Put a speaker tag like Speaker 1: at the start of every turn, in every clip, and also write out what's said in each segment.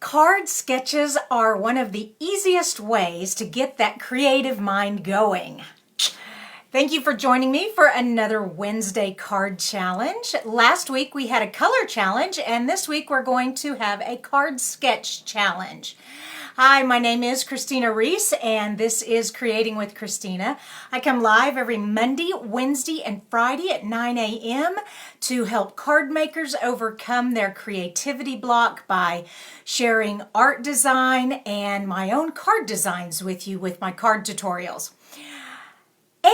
Speaker 1: Card sketches are one of the easiest ways to get that creative mind going. Thank you for joining me for another Wednesday card challenge. Last week we had a color challenge, and this week we're going to have a card sketch challenge. Hi, my name is Christina Reese, and this is Creating with Christina. I come live every Monday, Wednesday, and Friday at 9 a.m. to help card makers overcome their creativity block by sharing art design and my own card designs with you with my card tutorials.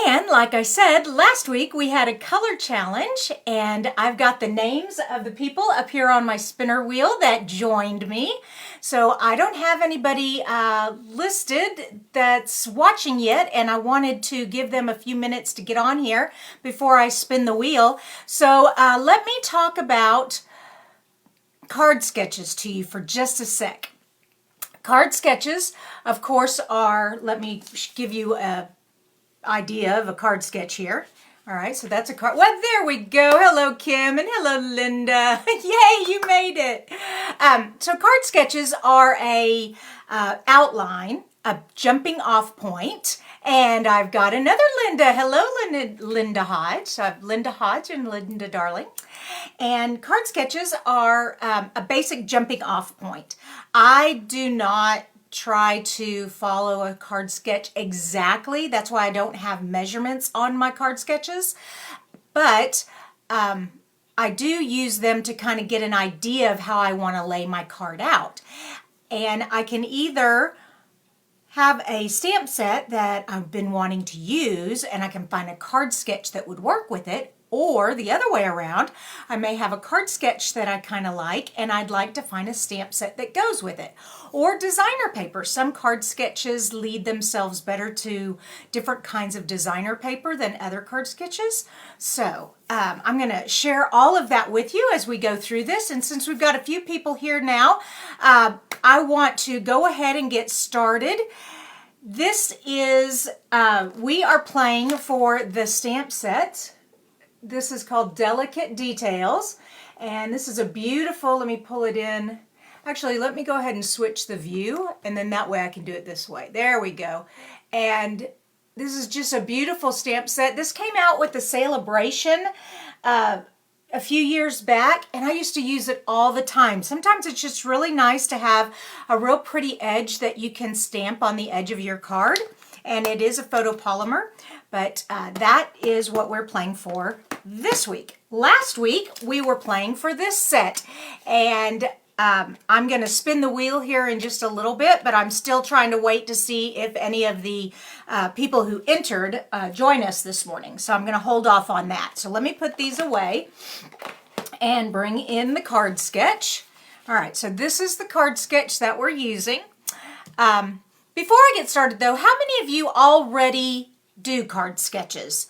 Speaker 1: And like I said, last week we had a color challenge, and I've got the names of the people up here on my spinner wheel that joined me. So I don't have anybody listed that's watching yet, and I wanted to give them a few minutes to get on here before I spin the wheel. So let me talk about card sketches to you for just a sec. Card sketches, of course, are, let me give you a idea of a card sketch here. All right, so that's a card. Well, there we go. Hello, Kim, and hello, Linda. Yay, you made it. So card sketches are a outline, a jumping off point, and I've got another Linda. Hello, Linda Hodge. So I have Linda Hodge and Linda Darling. And card sketches are a basic jumping off point. I do not try to follow a card sketch exactly. That's why I don't have measurements on my card sketches. But I do use them to kind of get an idea of how I want to lay my card out. And I can either have a stamp set that I've been wanting to use and I can find a card sketch that would work with it, or the other way around, I may have a card sketch that I kind of like and I'd like to find a stamp set that goes with it. Or designer paper. Some card sketches lead themselves better to different kinds of designer paper than other card sketches. So I'm going to share all of that with you as we go through this. And since we've got a few people here now, I want to go ahead and get started. This is, we are playing for the stamp set. This is called Delicate Details, and this is a beautiful, let me pull it in. Actually, let me go ahead and switch the view, and then that way I can do it this way. There we go. And this is just a beautiful stamp set. This came out with the Celebration a few years back, and I used to use it all the time. Sometimes it's just really nice to have a real pretty edge that you can stamp on the edge of your card, and it is a photopolymer, but that is what we're playing for this week. Last week we were playing for this set, and I'm going to spin the wheel here in just a little bit, but I'm still trying to wait to see if any of the people who entered join us this morning. So I'm going to hold off on that. So let me put these away and bring in the card sketch. All right, so this is the card sketch that we're using. Before I get started though, how many of you already do card sketches?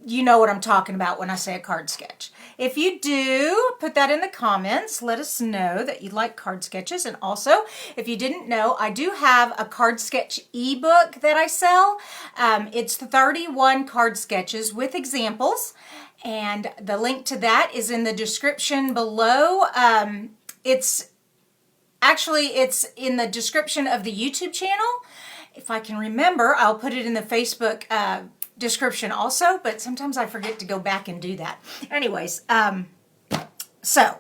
Speaker 1: You know what I'm talking about when I say a card sketch. If you do, put that in the comments. Let us know that you like card sketches. And also, if you didn't know, I do have a card sketch ebook that I sell. It's 31 card sketches with examples. And the link to that is in the description below. It's in the description of the YouTube channel. If I can remember, I'll put it in the Facebook description also, but sometimes I forget to go back and do that. Anyways, so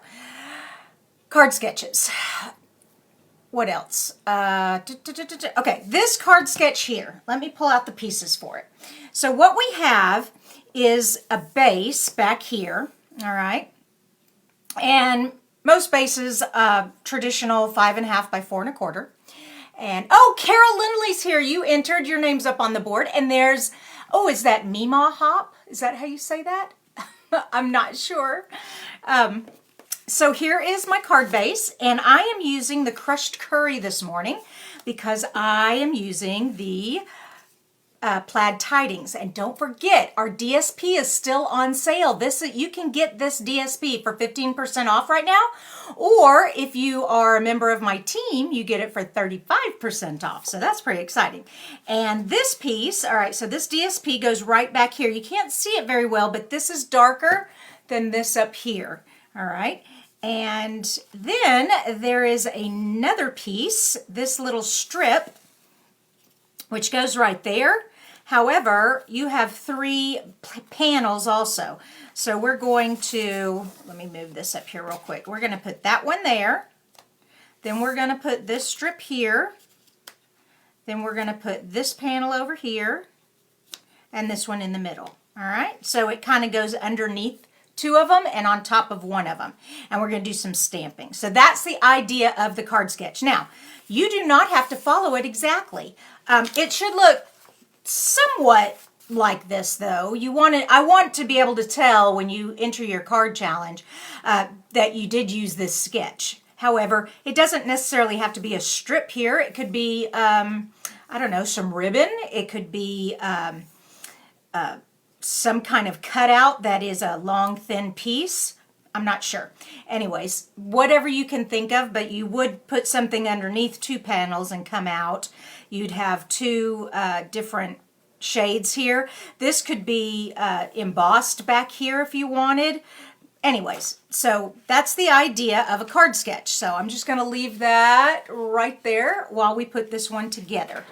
Speaker 1: card sketches. What else? Okay, this card sketch here. Let me pull out the pieces for it. So what we have is a base back here, all right? And most bases, traditional 5.5 by 4 1/4. And, oh, Carol Lindley's here. You entered. Your name's up on the board. And there's, oh, is that Meemaw Hop? Is that how you say that? I'm not sure. So here is my card base. And I am using the crushed curry this morning because I am using the plaid tidings. And don't forget, our DSP is still on sale. You can get this DSP for 15% off right now, or if you are a member of my team, you get it for 35% off. So that's pretty exciting. And this piece, all right, so this DSP goes right back here. You can't see it very well, but this is darker than this up here. All right. And then there is another piece, this little strip, which goes right there. However, you have 3 panels also. So we're going to, let me move this up here real quick. We're going to put that one there. Then we're going to put this strip here. Then we're going to put this panel over here. And this one in the middle. All right, so it kind of goes underneath 2 of them and on top of 1 of them. And we're going to do some stamping. So that's the idea of the card sketch. Now, you do not have to follow it exactly. It should look somewhat like this, though. I want to be able to tell when you enter your card challenge that you did use this sketch. However, it doesn't necessarily have to be a strip here. It could be, I don't know, some ribbon. It could be some kind of cutout that is a long, thin piece. I'm not sure. Anyways, whatever you can think of, but you would put something underneath 2 panels and come out. You'd have 2 different shades here. This could be embossed back here if you wanted. Anyways, so that's the idea of a card sketch. So I'm just going to leave that right there while we put this one together.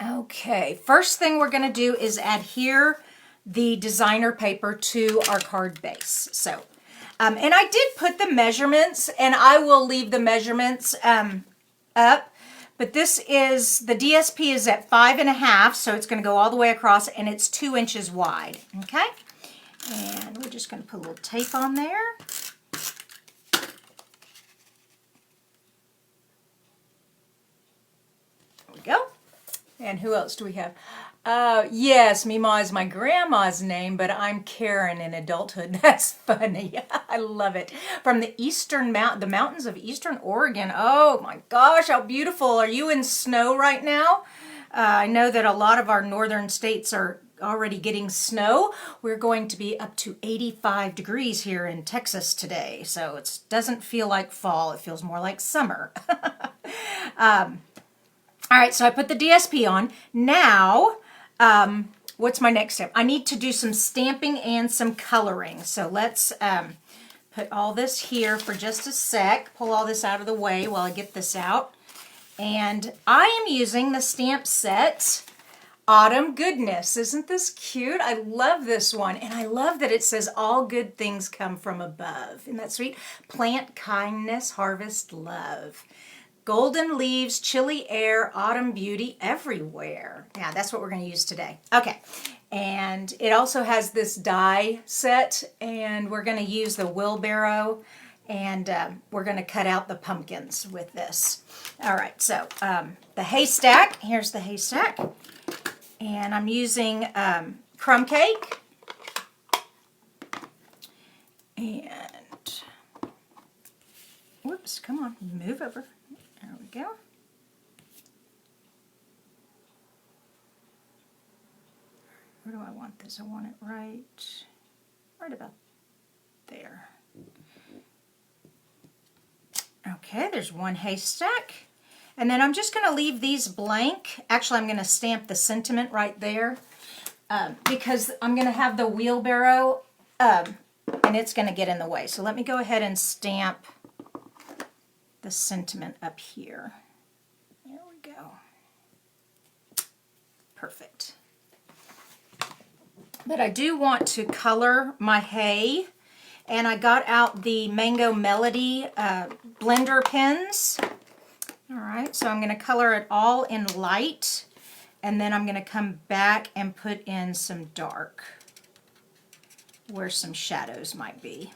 Speaker 1: Okay, first thing we're going to do is adhere the designer paper to our card base. So, and I did put the measurements, and I will leave the measurements up. But this is, the DSP is at 5.5, so it's going to go all the way across, and it's 2 inches wide. Okay, and we're just going to put a little tape on there. There we go. And who else do we have? Yes, Mima is my grandma's name, but I'm Karen in adulthood. That's funny. I love it. From the the mountains of eastern Oregon. Oh my gosh, how beautiful. Are you in snow right now? I know that a lot of our northern states are already getting snow. We're going to be up to 85 degrees here in Texas today. So it doesn't feel like fall. It feels more like summer. All right, so I put the DSP on. Now, what's my next step? I need to do some stamping and some coloring. So let's put all this here for just a sec. Pull all this out of the way while I get this out. And I am using the stamp set Autumn Goodness. Isn't this cute? I love this one. And I love that it says all good things come from above. Isn't that sweet? Plant kindness, harvest love. Golden leaves, chilly air, autumn beauty everywhere. Yeah, that's what we're going to use today. Okay, and it also has this die set, and we're going to use the wheelbarrow, and we're going to cut out the pumpkins with this. All right, so the haystack, here's the haystack, and I'm using crumb cake, and whoops, come on, move over. There we go. Where do I want this? I want it right about there. Okay, there's one haystack. And then I'm just going to leave these blank. Actually, I'm going to stamp the sentiment right there because I'm going to have the wheelbarrow and it's going to get in the way. So let me go ahead and stamp the sentiment up here. There we go. Perfect. But I do want to color my hay, and I got out the Mango Melody blender pens. All right, so I'm going to color it all in light, and then I'm going to come back and put in some dark where some shadows might be.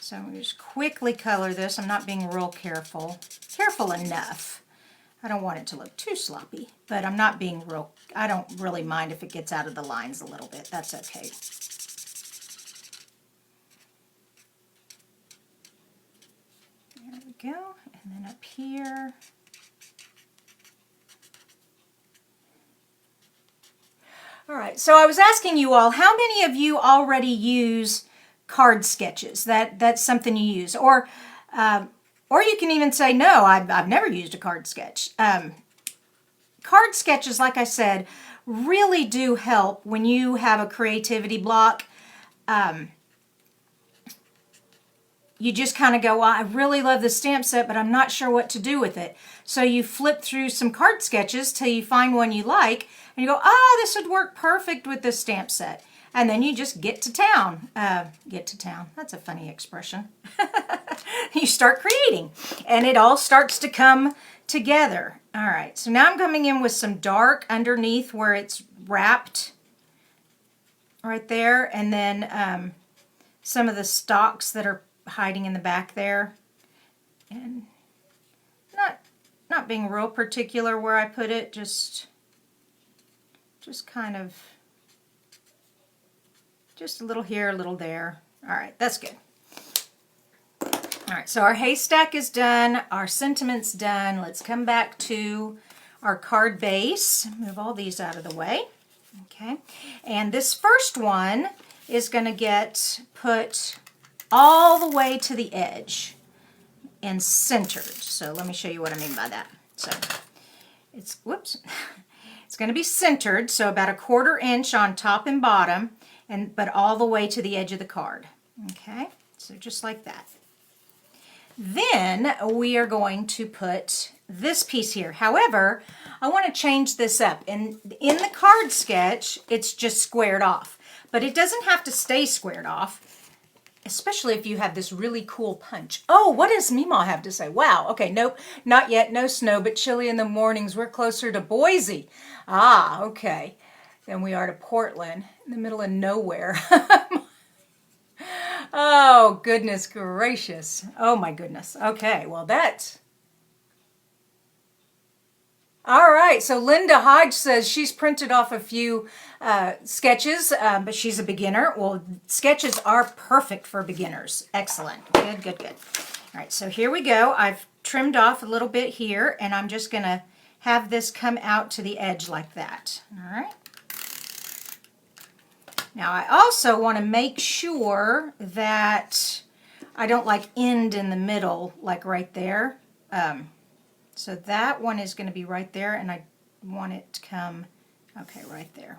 Speaker 1: So I'm going to just quickly color this. I'm not being real careful. Careful enough. I don't want it to look too sloppy, but I'm not being real, I don't really mind if it gets out of the lines a little bit. That's okay. There we go. And then up here. All right, so I was asking you all, how many of you already use card sketches? That's something you use, or you can even say, no, I've never used a card sketch. Card sketches, like I said, really do help when you have a creativity block. you just kind of go, well, I really love the stamp set, but I'm not sure what to do with it. So you flip through some card sketches till you find one you like, and you go, oh, this would work perfect with this stamp set. And then you just get to town. Get to town. That's a funny expression. You start creating, and it all starts to come together. All right, so now I'm coming in with some dark underneath where it's wrapped right there, and then some of the stalks that are hiding in the back there. And not being real particular where I put it, just kind of, just a little here, a little there. All right, that's good. All right, so our haystack is done, our sentiment's done. Let's come back to our card base. Move all these out of the way. Okay, and this first one is going to get put all the way to the edge and centered. So let me show you what I mean by that. So it's, whoops, it's going to be centered, so about 1/4 inch on top and bottom, but all the way to the edge of the card. Okay, so just like that. Then we are going to put this piece here. However, I want to change this up. And in the card sketch, it's just squared off. But it doesn't have to stay squared off, especially if you have this really cool punch. Oh, what does Meemaw have to say? Wow, okay, nope, not yet, no snow, but chilly in the mornings. We're closer to Boise. Ah, okay, than we are to Portland, in the middle of nowhere. Oh, goodness gracious. Oh, my goodness. Okay, well, that's... All right, so Linda Hodge says she's printed off a few sketches, but she's a beginner. Well, sketches are perfect for beginners. Excellent. Good, good, good. All right, so here we go. I've trimmed off a little bit here, and I'm just going to have this come out to the edge like that. All right. Now, I also want to make sure that I don't like end in the middle, like right there. So that one is going to be right there, and I want it to come, okay, right there.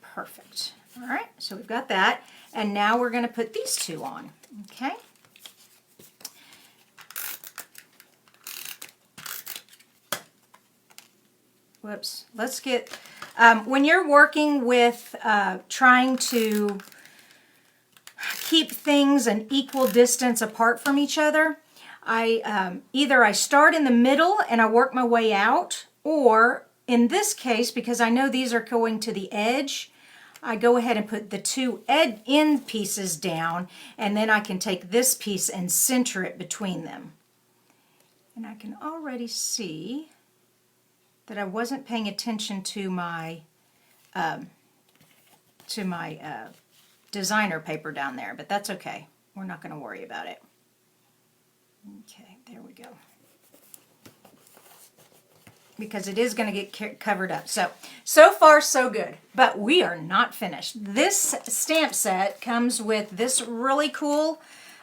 Speaker 1: Perfect. All right, so we've got that. And now we're going to put these two on, okay? Whoops. Let's get, when you're working with trying to keep things an equal distance apart from each other, either I start in the middle and I work my way out, or in this case, because I know these are going to the edge, I go ahead and put the two end pieces down, and then I can take this piece and center it between them. And I can already see that I wasn't paying attention to my designer paper down there, but that's okay. We're not going to worry about it. Okay, there we go. Because it is going to get covered up. So far so good, but we are not finished. This stamp set comes with this really cool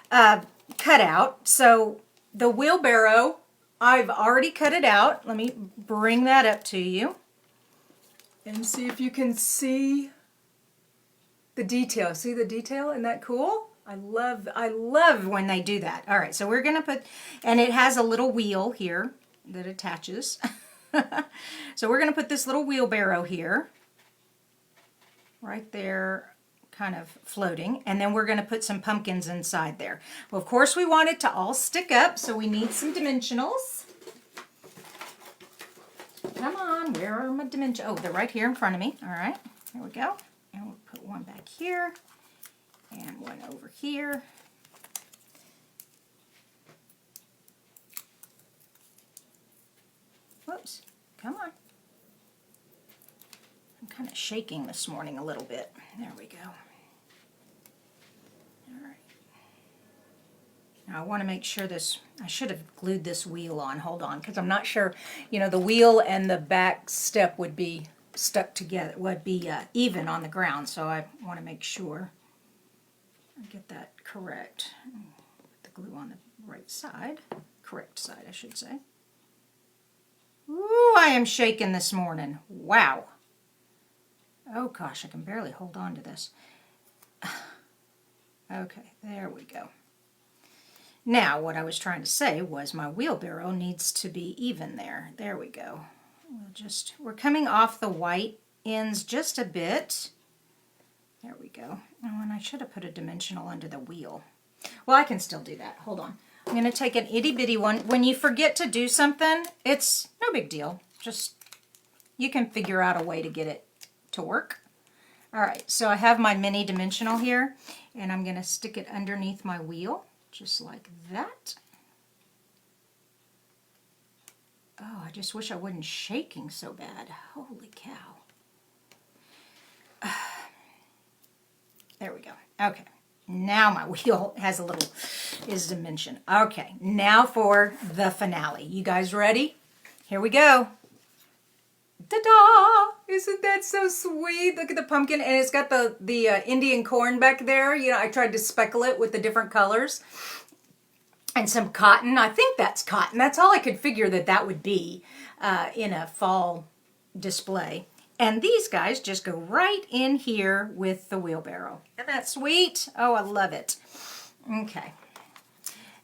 Speaker 1: cutout. So the wheelbarrow, I've already cut it out. Let me bring that up to you and see if you can see the detail. See the detail? Isn't that cool? I love when they do that. All right, so we're going to put, and it has a little wheel here that attaches. So we're going to put this little wheelbarrow here, right there, kind of floating, and then we're going to put some pumpkins inside there. Well, of course, we want it to all stick up, so we need some dimensionals. Come on, where are my dimensions? Oh, they're right here in front of me. All right, here we go. And we'll put one back here and one over here. Whoops, come on. I'm kind of shaking this morning a little bit. There we go. All right. Now I want to make sure this, I should have glued this wheel on. Hold on, because I'm not sure, you know, the wheel and the back step would be stuck together, would be even on the ground, so I want to make sure I get that correct. Put the glue on the right side, correct side, I should say. Ooh, I am shaking this morning. Wow. Oh gosh, I can barely hold on to this. Okay, there we go. Now, what I was trying to say was my wheelbarrow needs to be even there. There we go. We're coming off the white ends just a bit. There we go. Oh, and I should have put a dimensional under the wheel. Well, I can still do that. Hold on. I'm going to take an itty bitty one. When you forget to do something, it's no big deal. Just, you can figure out a way to get it to work. All right, so I have my mini dimensional here, and I'm going to stick it underneath my wheel, just like that. Oh, I just wish I wasn't shaking so bad. Holy cow. There we go. Okay, now my wheel has a little, is dimension. Okay, now for the finale. You guys ready? Here we go. Ta-da! Isn't that so sweet? Look at the pumpkin, and it's got the Indian corn back there. You know, I tried to speckle it with the different colors. And some cotton. I think that's cotton. That's all I could figure that would be in a fall display. And these guys just go right in here with the wheelbarrow. Isn't that sweet? Oh, I love it. Okay.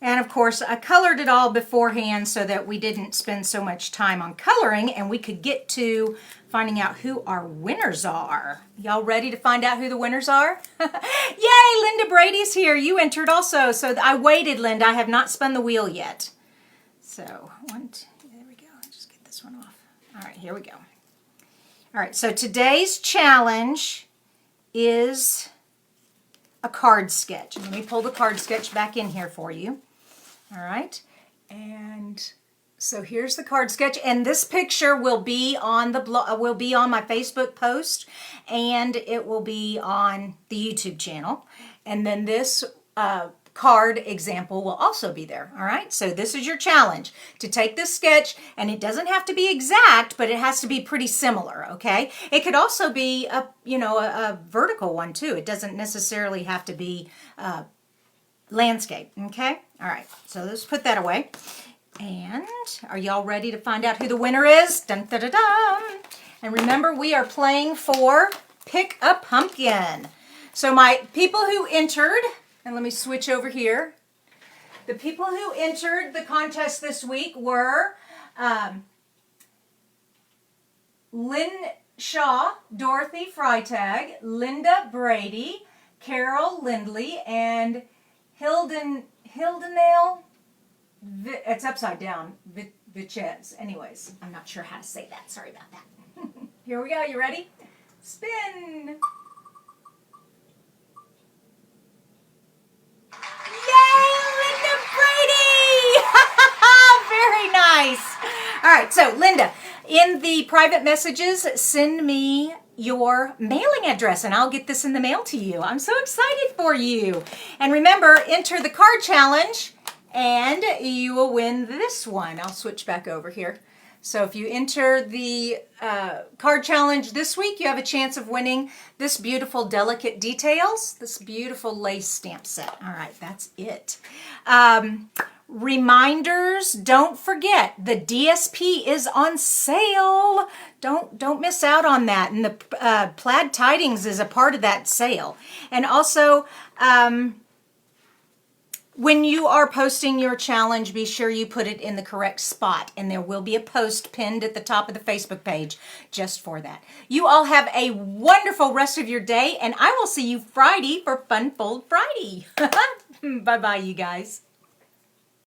Speaker 1: And of course, I colored it all beforehand so that we didn't spend so much time on coloring and we could get to finding out who our winners are. Y'all ready to find out who the winners are? Yay, Linda Brady's here. You entered also. So I waited, Linda. I have not spun the wheel yet. So, there we go. I'll just get this one off. All right, here we go. All right, so today's challenge is a card sketch. Let me pull the card sketch back in here for you. All right, and so here's the card sketch, and this picture will be on the will be on my Facebook post, and it will be on the YouTube channel, and then this card example will also be there. All right, so this is your challenge, to take this sketch, and it doesn't have to be exact, but it has to be pretty similar. Okay, it could also be a a vertical one too. It doesn't necessarily have to be landscape. Okay, all right, so let's put that away. And are y'all ready to find out who the winner is? Dun, dun, dun, dun. And remember, we are playing for Pick a Pumpkin. So my people who entered, and let me switch over here. The people who entered the contest this week were Lynn Shaw, Dorothy Freitag, Linda Brady, Carol Lindley, and Hildenale, it's upside down, Vichez. Anyways, I'm not sure how to say that. Sorry about that. Here we go. You ready? Spin. Yay, Linda Brady! Very nice. All right, so Linda, in the private messages, send me your mailing address and I'll get this in the mail to you. I'm so excited for you. And remember, enter the card challenge and you will win this one. I'll switch back over here. So if you enter the card challenge this week, you have a chance of winning this beautiful Delicate Details, this beautiful lace stamp set. All right, that's it. Reminders, don't forget, the DSP is on sale. Don't miss out on that. And the Plaid Tidings is a part of that sale. And also, when you are posting your challenge, be sure you put it in the correct spot, and there will be a post pinned at the top of the Facebook page just for that. You all have a wonderful rest of your day, and I will see you Friday for Fun Fold Friday. Bye-bye, you guys.